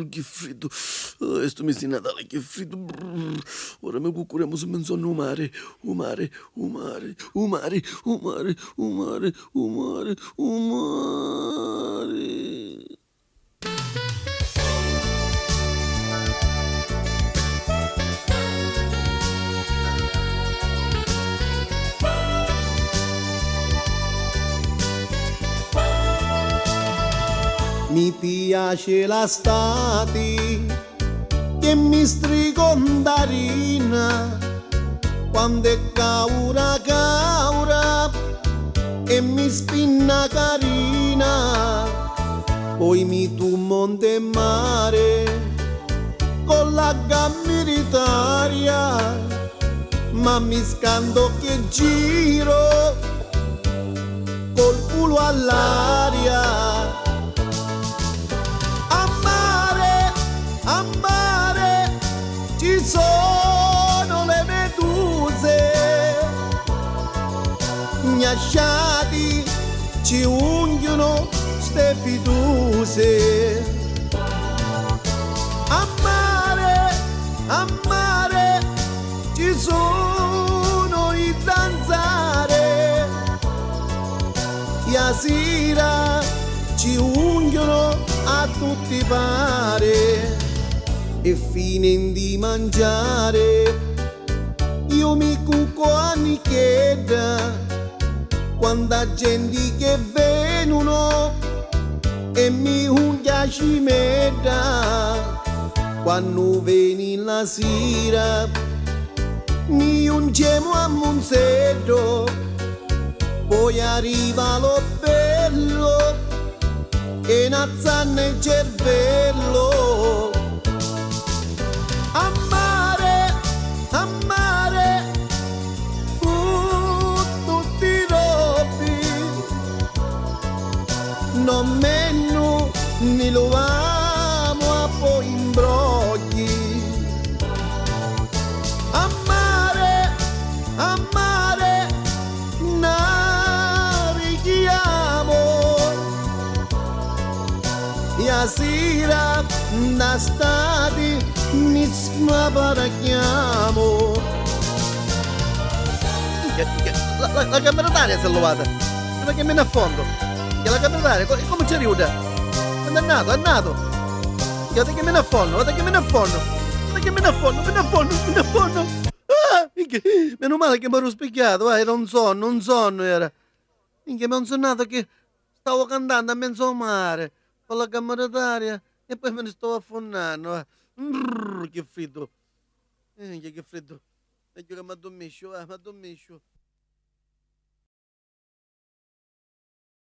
che freddo. Sto mese di Natale, che freddo. Brrr. Ora mi cucuriamo su menzonno mare, o mare, o mare, o mare, o mare, o mare, o mare, o mare. Mi piace l'estate che mi stricondarina quando è caura e mi spinna carina. Poi mi tu monte e mare con la gammiritaria, ma mi scando che giro col culo all'aria. A mare ci sono le meduse, gnasciati ci unghiano ste fiduse. A mare ci sono i zanzare, sera ci unghiano a tutti pare. E fine di mangiare io mi cucco a nichedda quando gente che venuno e mi unghia ci metta. Quando veni la sera mi ungiamo a Monseddo, poi arriva lo bello e nazzanna il cervello. A mare, tutti i robbi, non meno ni lo amo a poi imbrogli. A mare, navighiamo, e a sera da stati mi smaparacchiamo. La camera d'aria si è levata, ma che me ne affondo. Che la camera d'aria, come ci aiuta? È nato. Guarda che me ne affondo, guarda che me ne affondo. Ah, meno male che mi ero specchiato, era un sonno era. Minchia, mi ho sonnato che stavo cantando a mezzo mare con la camera d'aria e poi me ne stavo affondando. Che freddo. Che freddo. Meglio che mi addormiscio, mi addormiscio.